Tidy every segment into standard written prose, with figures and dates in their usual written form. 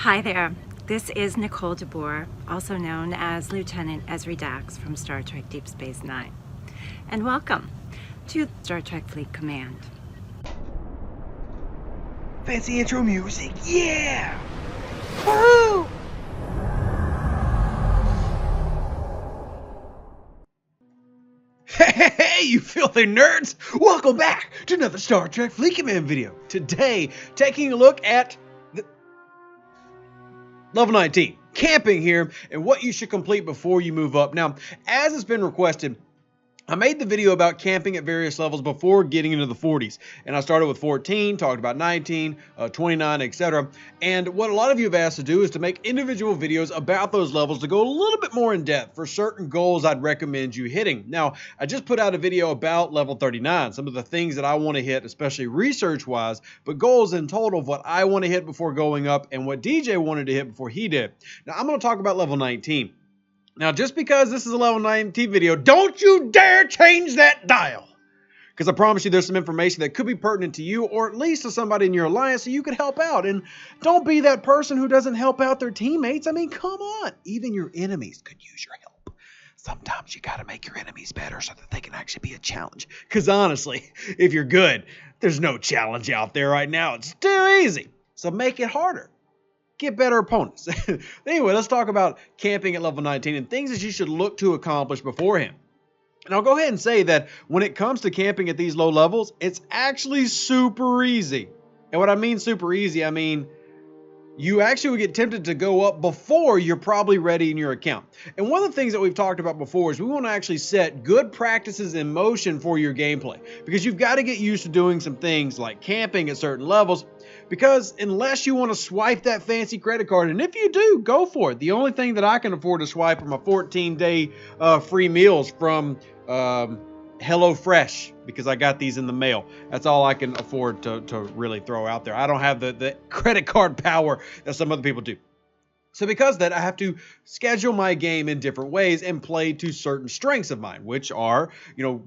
Hi there, this is Nicole DeBoer, also known as Lieutenant Ezri Dax from Star Trek Deep Space Nine. And welcome to Star Trek Fleet Command. Fancy intro music, yeah! Woo! Hey, you filthy nerds! Welcome back to another Star Trek Fleet Command video. Today, taking a look at Level 19, camping here, and what you should complete before you move up. Now, as it's been requested, I made the video about camping at various levels before getting into the 40s, and I started with 14, talked about 19, 29, etc. And what a lot of you have asked to do is to make individual videos about those levels to go a little bit more in depth for certain goals I'd recommend you hitting. Now, I just put out a video about level 39, some of the things that I want to hit, especially research-wise, but goals in total of what I want to hit before going up and what DJ wanted to hit before he did. Now, I'm going to talk about level 19. Now, just because this is a level 19 video, don't you dare change that dial. Because I promise you there's some information that could be pertinent to you or at least to somebody in your alliance so you could help out. And don't be that person who doesn't help out their teammates. I mean, come on. Even your enemies could use your help. Sometimes you got to make your enemies better so that they can actually be a challenge. Because honestly, if you're good, there's no challenge out there right now. It's too easy. So make it harder. Get better opponents. Anyway, let's talk about camping at level 19 and things that you should look to accomplish beforehand. And I'll go ahead and say that when it comes to camping at these low levels, it's actually super easy. And what I mean super easy, I mean you actually would get tempted to go up before you're probably ready in your account. And one of the things that we've talked about before is we want to actually set good practices in motion for your gameplay, because you've got to get used to doing some things like camping at certain levels, because unless you want to swipe that fancy credit card, and if you do, go for it. The only thing that I can afford to swipe are my 14-day free meals from HelloFresh, because I got these in the mail. That's all I can afford to really throw out there. I don't have the credit card power that some other people do. So because of that, I have to schedule my game in different ways and play to certain strengths of mine, which are,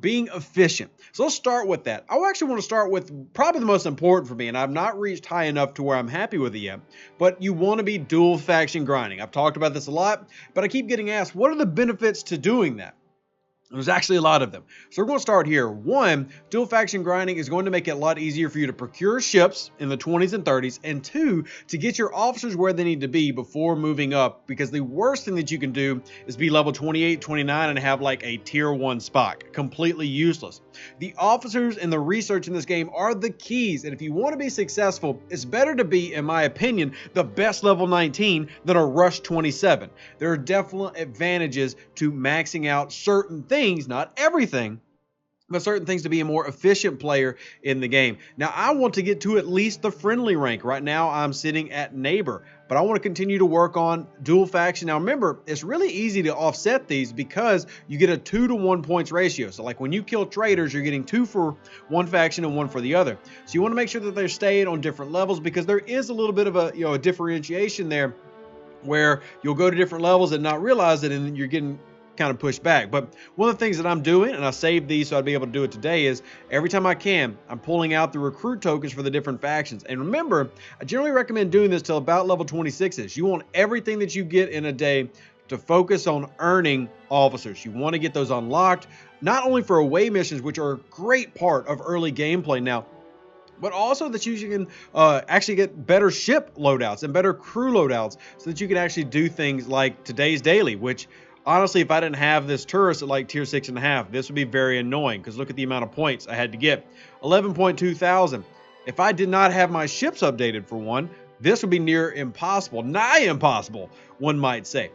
being efficient. So let's start with that. I actually want to start with probably the most important for me, and I've not reached high enough to where I'm happy with it yet, but you want to be dual faction grinding. I've talked about this a lot, but I keep getting asked, what are the benefits to doing that? There's actually a lot of them. So we're going to start here. One, dual faction grinding is going to make it a lot easier for you to procure ships in the 20s and 30s. And two, to get your officers where they need to be before moving up. Because the worst thing that you can do is be level 28, 29 and have like a tier 1 Spock. Completely useless. The officers and the research in this game are the keys. And if you want to be successful, it's better to be, in my opinion, the best level 19 than a rush 27. There are definite advantages to maxing out certain things, not everything, but certain things to be a more efficient player in the game. Now, I want to get to at least the friendly rank. Right now, I'm sitting at neighbor, but I want to continue to work on dual faction. Now, remember, it's really easy to offset these because you get a 2-to-1 points ratio. So like when you kill traitors, you're getting 2 for one faction and 1 for the other. So you want to make sure that they're staying on different levels, because there is a little bit of a differentiation there where you'll go to different levels and not realize it, and then you're getting kind of pushed back. But one of the things that I'm doing, and I saved these so I'd be able to do it today, is every time I can, I'm pulling out the recruit tokens for the different factions. And remember, I generally recommend doing this till about level 26-ish. You want everything that you get in a day to focus on earning officers. You want to get those unlocked, not only for away missions, which are a great part of early gameplay now, but also that you can actually get better ship loadouts and better crew loadouts so that you can actually do things like today's daily, which honestly, if I didn't have this tourist at like tier 6.5, this would be very annoying, because look at the amount of points I had to get. 11.2 thousand. If I did not have my ships updated for one, this would be near impossible, nigh impossible, one might say.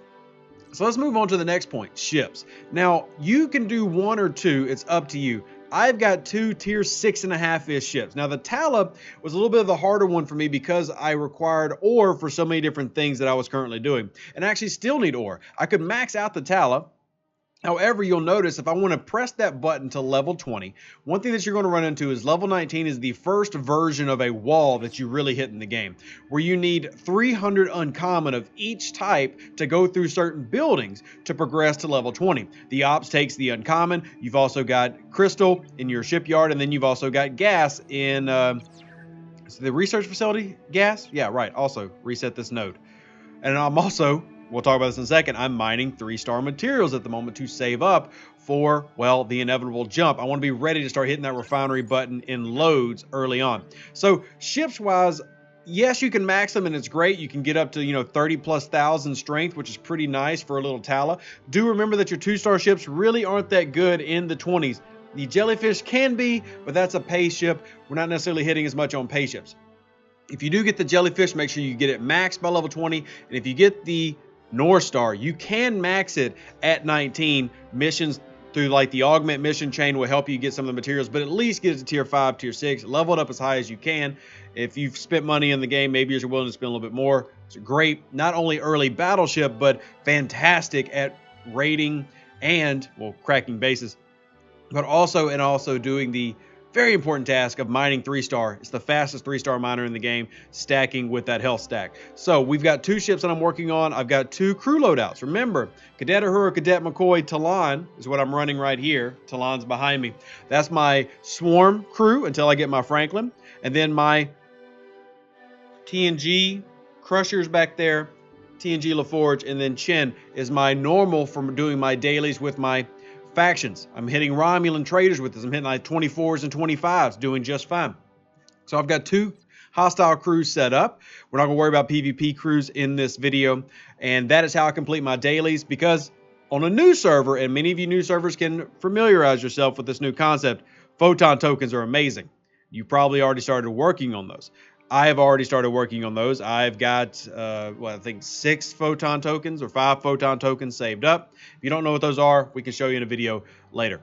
So let's move on to the next point, ships. Now, you can do 1 or 2, it's up to you. I've got 2 tier 6.5-ish ships. Now, the Tala was a little bit of the harder one for me because I required ore for so many different things that I was currently doing. And I actually still need ore. I could max out the Tala. However, you'll notice if I want to press that button to level 20, one thing that you're going to run into is level 19 is the first version of a wall that you really hit in the game, where you need 300 uncommon of each type to go through certain buildings to progress to level 20. The ops takes the uncommon. You've also got crystal in your shipyard, and then you've also got gas in So the research facility gas, yeah, right. Also reset this node. And I'm also, we'll talk about this in a second, I'm mining 3-star materials at the moment to save up for, well, the inevitable jump. I want to be ready to start hitting that refinery button in loads early on. So ships wise, yes, you can max them and it's great. You can get up to, 30 plus thousand strength, which is pretty nice for a little Tala. Do remember that your 2-star ships really aren't that good in the 20s. The Jellyfish can be, but that's a pay ship. We're not necessarily hitting as much on pay ships. If you do get the Jellyfish, make sure you get it maxed by level 20. And if you get the North Star, you can max it at 19. Missions through like the augment mission chain will help you get some of the materials, but at least get it to tier 5, tier 6. Level it up as high as you can. If you've spent money in the game, maybe you're willing to spend a little bit more. It's a great, not only early battleship, but fantastic at raiding and, well, cracking bases, but also doing the very important task of mining 3-star. It's the fastest 3-star miner in the game, stacking with that health stack. So we've got 2 ships that I'm working on. I've got 2 crew loadouts. Remember, Cadet Uhura, Cadet McCoy, Talon is what I'm running right here. Talon's behind me. That's my swarm crew until I get my Franklin. And then my TNG Crushers back there, TNG LaForge, and then Chen is my normal from doing my dailies with my factions. I'm hitting Romulan traders with this. I'm hitting like 24s and 25s, doing just fine. So I've got 2 hostile crews set up. We're not going to worry about PvP crews in this video. And that is how I complete my dailies, because on a new server, and many of you new servers can familiarize yourself with this new concept, Photon Tokens are amazing. You probably already started working on those. I have already started working on those. I've got, I think 6 Photon Tokens or 5 Photon Tokens saved up. If you don't know what those are, we can show you in a video later.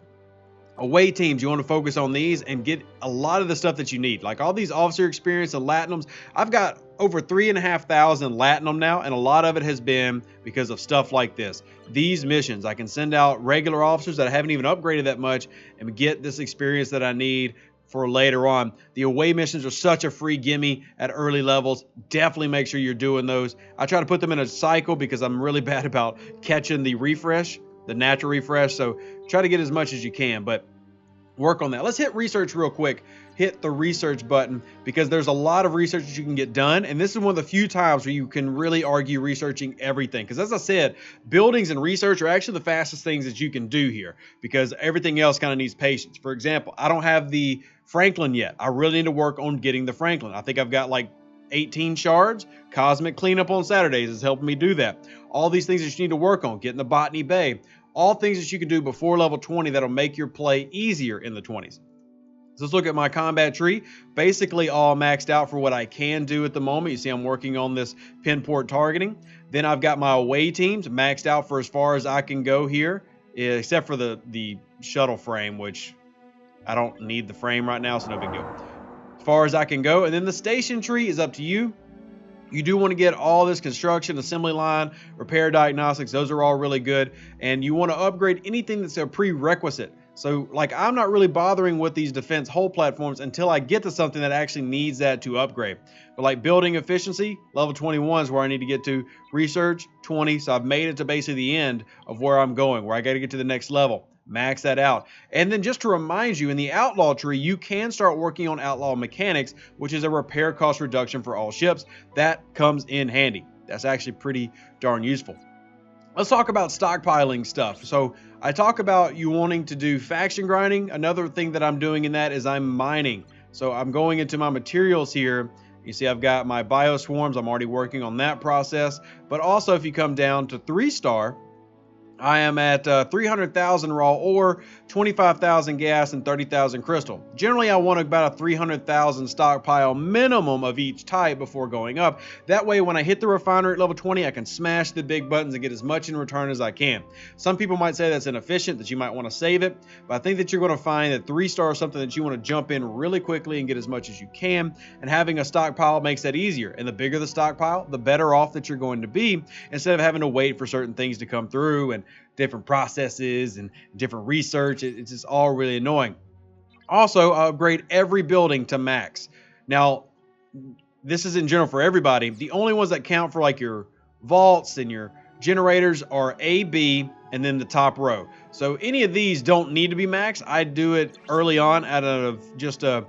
Away teams, you want to focus on these and get a lot of the stuff that you need. Like all these officer experience and Latinums. I've got over 3,500 Latinum now, and a lot of it has been because of stuff like this. These missions, I can send out regular officers that I haven't even upgraded that much and get this experience that I need for later on. The away missions are such a free gimme at early levels. Definitely make sure you're doing those. I try to put them in a cycle because I'm really bad about catching the refresh, the natural refresh. So try to get as much as you can, but work on that. Let's hit research real quick. Hit the research button because there's a lot of research that you can get done. And this is one of the few times where you can really argue researching everything. Because as I said, buildings and research are actually the fastest things that you can do here because everything else kind of needs patience. For example, I don't have the Franklin yet. I really need to work on getting the Franklin. I think I've got like 18 shards. Cosmic cleanup on Saturdays is helping me do that. All these things that you need to work on, getting the Botany Bay, all things that you can do before level 20 that'll make your play easier in the 20s. So let's look at my combat tree. Basically all maxed out for what I can do at the moment. You see I'm working on this pinport targeting. Then I've got my away teams maxed out for as far as I can go here, except for the shuttle frame, which I don't need the frame right now, so no big deal. As far as I can go. And then the station tree is up to you. You do want to get all this construction, assembly line, repair diagnostics. Those are all really good. And you want to upgrade anything that's a prerequisite. So like I'm not really bothering with these defense hull platforms until I get to something that actually needs that to upgrade. But like building efficiency, level 21 is where I need to get to. Research 20. So I've made it to basically the end of where I'm going, where I got to get to the next level. Max that out. And then just to remind you, in the outlaw tree, you can start working on outlaw mechanics, which is a repair cost reduction for all ships. That comes in handy. That's actually pretty darn useful. Let's talk about stockpiling stuff. So I talk about you wanting to do faction grinding. Another thing that I'm doing in that is I'm mining. So I'm going into my materials here. You see I've got my bioswarms. I'm already working on that process. But also if you come down to 3-star, I am at 300,000 raw ore, 25,000 gas, and 30,000 crystal. Generally, I want about a 300,000 stockpile minimum of each type before going up. That way, when I hit the refinery at level 20, I can smash the big buttons and get as much in return as I can. Some people might say that's inefficient, that you might want to save it, but I think that you're going to find that 3-star is something that you want to jump in really quickly and get as much as you can, and having a stockpile makes that easier. And the bigger the stockpile, the better off that you're going to be, instead of having to wait for certain things to come through and different processes and different research. It's just all really annoying. Also, I upgrade every building to max. Now, this is in general for everybody. The only ones that count for like your vaults and your generators are A, B, and then the top row. So any of these don't need to be maxed. I do it early on out of just a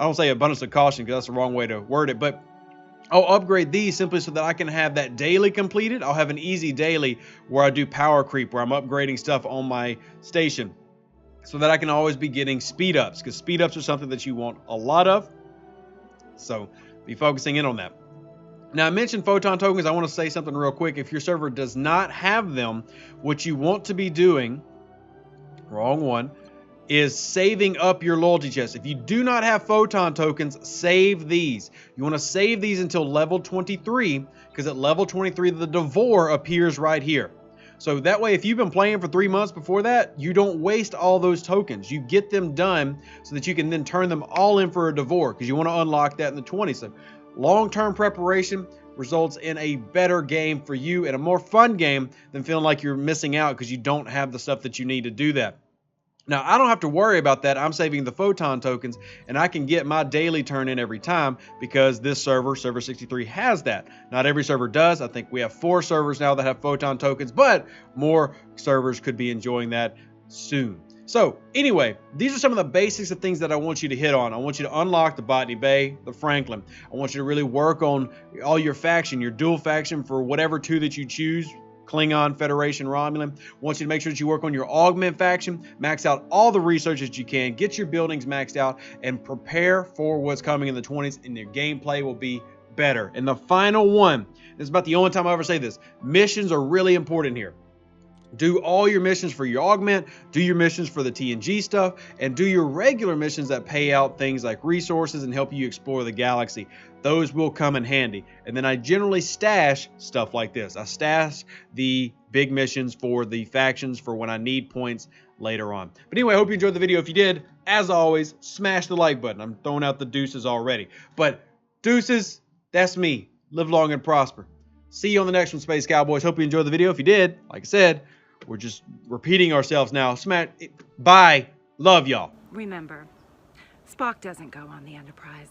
I don't say abundance of caution because that's the wrong way to word it, but I'll upgrade these simply so that I can have that daily completed. I'll have an easy daily where I do power creep, where I'm upgrading stuff on my station so that I can always be getting speed ups, because speed ups are something that you want a lot of. So be focusing in on that. Now, I mentioned Photon Tokens. I want to say something real quick. If your server does not have them, what you want to be doing, wrong one, is saving up your loyalty chest. If you do not have Photon Tokens, save these. You want to save these until level 23, because at level 23, the Devore appears right here. So that way, if you've been playing for 3 months before that, you don't waste all those tokens. You get them done so that you can then turn them all in for a Devore, because you want to unlock that in the 20s. So long-term preparation results in a better game for you and a more fun game than feeling like you're missing out because you don't have the stuff that you need to do that. Now, I don't have to worry about that. I'm saving the Photon Tokens, and I can get my daily turn in every time because this server, Server 63, has that. Not every server does. I think we have 4 servers now that have Photon Tokens, but more servers could be enjoying that soon. So, anyway, these are some of the basics of things that I want you to hit on. I want you to unlock the Botany Bay, the Franklin. I want you to really work on all your faction, your dual faction for whatever 2 that you choose. Klingon, Federation, Romulan. I want you to make sure that you work on your augment faction, max out all the research that you can, get your buildings maxed out, and prepare for what's coming in the 20s, and your gameplay will be better. And the final one, this is about the only time I ever say this, missions are really important here. Do all your missions for your augment, do your missions for the TNG stuff, and do your regular missions that pay out things like resources and help you explore the galaxy. Those will come in handy. And then I generally stash stuff like this. I stash the big missions for the factions for when I need points later on. But anyway, I hope you enjoyed the video. If you did, as always, smash the like button. I'm throwing out the deuces already. But deuces, that's me. Live long and prosper. See you on the next one, Space Cowboys. Hope you enjoyed the video. If you did, like I said, we're just repeating ourselves now. Smash. Bye. Love y'all. Remember, Spock doesn't go on the Enterprise.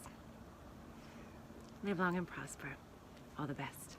Live long and prosper. All the best.